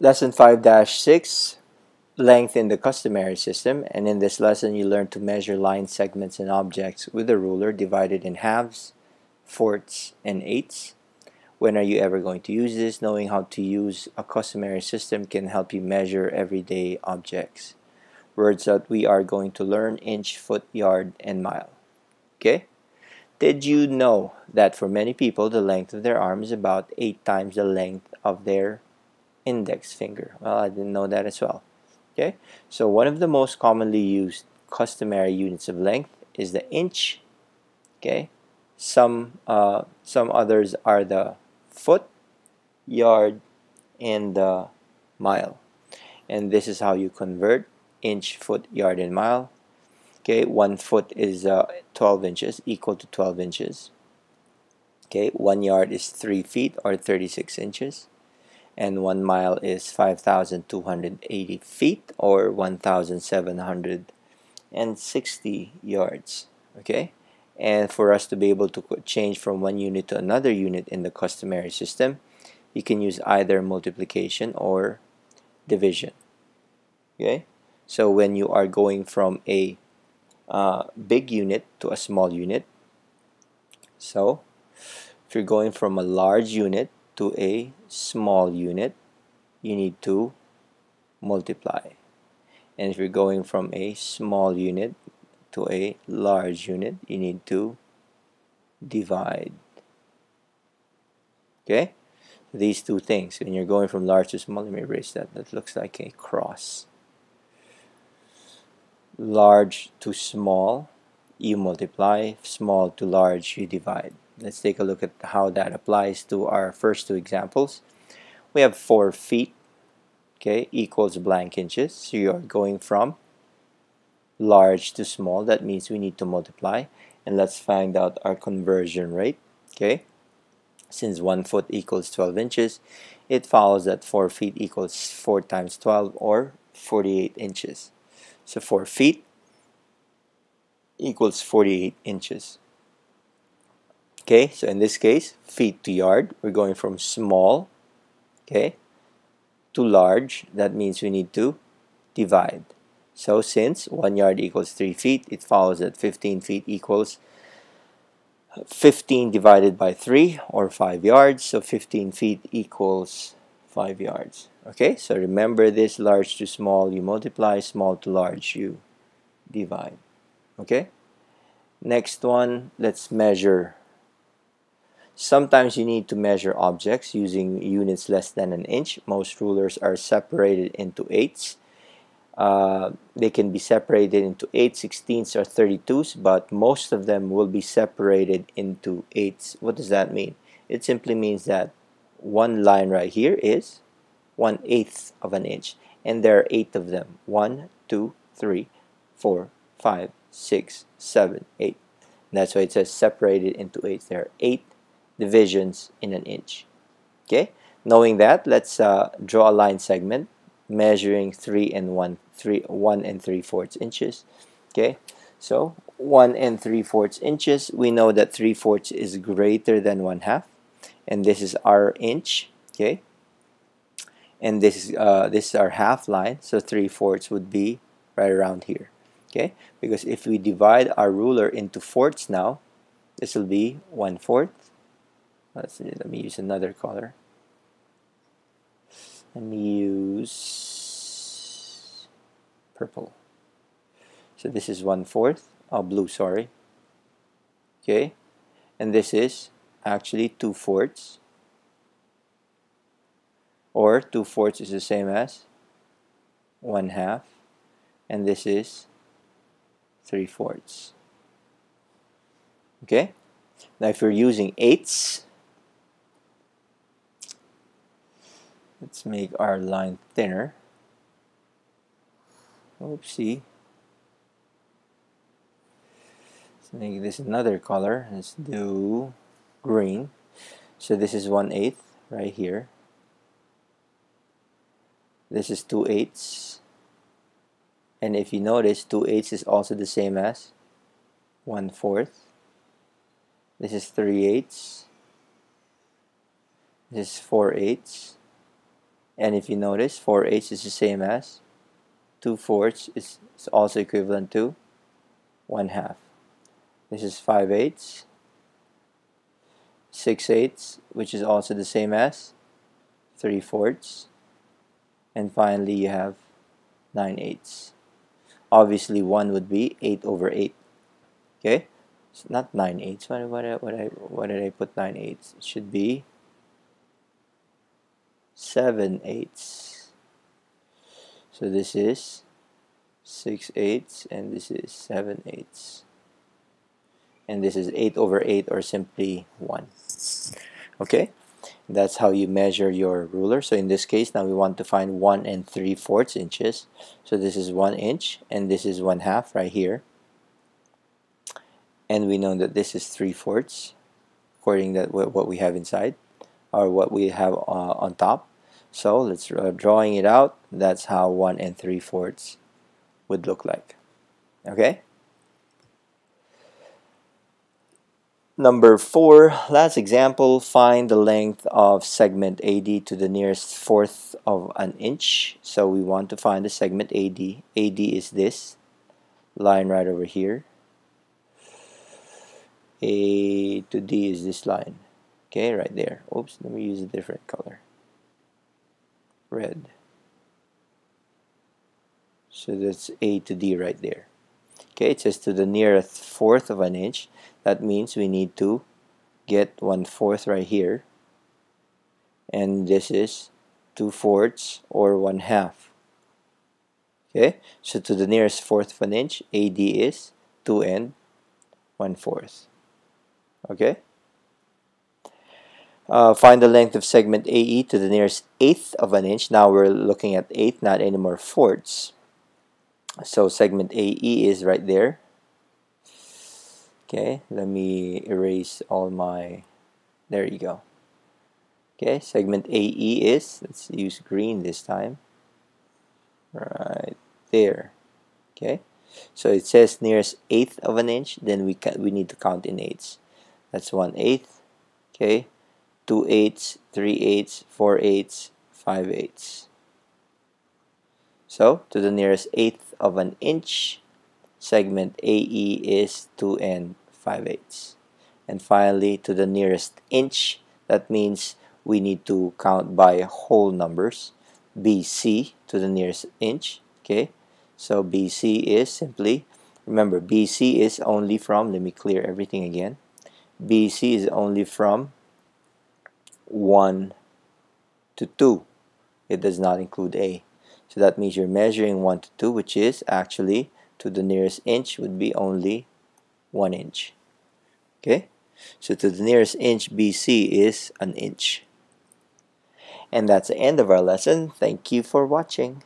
Lesson 5-6, Length in the Customary System. And in this lesson, you learn to measure line segments and objects with a ruler divided in halves, fourths, and eighths. When are you ever going to use this? Knowing how to use a customary system can help you measure everyday objects. Words that we are going to learn: inch, foot, yard, and mile. Okay? Did you know that for many people, the length of their arm is about 8 times the length of their index finger? Well, I didn't know that as well. Okay, so one of the most commonly used customary units of length is the inch. Okay, some others are the foot, yard, and the mile. And this is how you convert inch, foot, yard, and mile. Okay, 1 foot is 12 inches, equal to 12 inches. Okay, 1 yard is 3 feet or 36 inches. And 1 mile is 5,280 feet or 1,760 yards. Okay, and for us to be able to change from one unit to another unit in the customary system, you can use either multiplication or division. Okay, so when you are going from a big unit to a small unit, so if you're going from a large unit to a small unit, you need to multiply. And if you're going from a small unit to a large unit, you need to divide. Okay? These two things. When you're going from large to small, let me erase that. That looks like a cross. Large to small, you multiply. Small to large, you divide. Let's take a look at how that applies to our first two examples. We have 4 feet, okay, equals blank inches. So you are going from large to small. That means we need to multiply. And let's find out our conversion rate. Okay, since 1 foot equals 12 inches, it follows that 4 feet equals 4 times 12 or 48 inches. So 4 feet equals 48 inches. Okay, so in this case, feet to yard, we're going from small, okay, to large. That means we need to divide. So since 1 yard equals 3 feet, it follows that 15 feet equals 15 divided by 3 or 5 yards. So 15 feet equals 5 yards. Okay, so remember this: large to small, you multiply; small to large, you divide. Okay, next one, let's measure. Sometimes you need to measure objects using units less than an inch. Most rulers are separated into eighths. They can be separated into 8, 16ths, or 32s, but most of them will be separated into eighths. What does that mean? It simply means that one line right here is 1/8 of an inch, and there are 8 of them. 1, 2, 3, 4, 5, 6, 7, 8. And that's why it says separated into eighths. There are 8 divisions in an inch. Okay, knowing that, let's draw a line segment measuring 1 3/4 inches. Okay, so 1 3/4 inches, we know that 3/4 is greater than 1/2, and this is our inch. Okay, and this is our half line, so 3/4 would be right around here. Okay, because if we divide our ruler into fourths now, this will be 1/4. Let me use another color. Let me use purple. So this is 1/4. Oh, blue, sorry. Okay, and this is actually 2/4. Or 2/4 is the same as 1/2, and this is 3/4. Okay, now if you're using eighths, let's make our line thinner. Oopsie. Let's make this another color. Let's do green. So this is 1/8 right here. This is 2/8. And if you notice, 2/8 is also the same as 1/4. This is 3/8. This is 4/8. And if you notice, 4/8 is the same as 2/4 is also equivalent to 1/2. This is 5/8, 6/8, which is also the same as 3/4, and finally you have 9/8. Obviously, 1 would be 8/8. Okay, it's not 9/8. What did I put 9/8? It should be 7/8. So this is 6/8, and this is 7/8. And this is 8/8, or simply 1. Okay, that's how you measure your ruler. So in this case, now we want to find 1 3/4 inches. So this is 1 inch, and this is 1/2 right here. And we know that this is 3/4, according to what we have inside, or what we have on top. So let's drawing it out. That's how 1 3/4 would look like. Okay. Number 4, last example, find the length of segment AD to the nearest fourth of an inch. So we want to find the segment AD. AD is this line right over here. A to D is this line. Okay, right there. Oops, let me use a different color. Red. So that's A to D right there. Okay, it says to the nearest fourth of an inch. That means we need to get 1/4 right here. And this is 2/4 or 1/2. Okay, so to the nearest fourth of an inch, AD is 2 and 1/4. Okay. Find the length of segment AE to the nearest eighth of an inch. Now we're looking at eighth, not anymore fourths. So segment AE is right there. Okay, let me erase all my, there you go. Okay, segment AE is, let's use green this time, right there. Okay, so it says nearest eighth of an inch, then we need to count in eighths. That's 1/8. Okay, 2/8, 3/8, 4/8, 5/8. So to the nearest eighth of an inch, segment AE is 2 and 5/8. And finally, to the nearest inch, that means we need to count by whole numbers. BC to the nearest inch. Okay, so BC is simply, remember, BC is only from, let me clear everything again. BC is only from 1 to 2. It does not include A. So that means you're measuring 1 to 2, which is actually to the nearest inch would be only 1 inch. Okay, so to the nearest inch, BC is an inch. And that's the end of our lesson. Thank you for watching.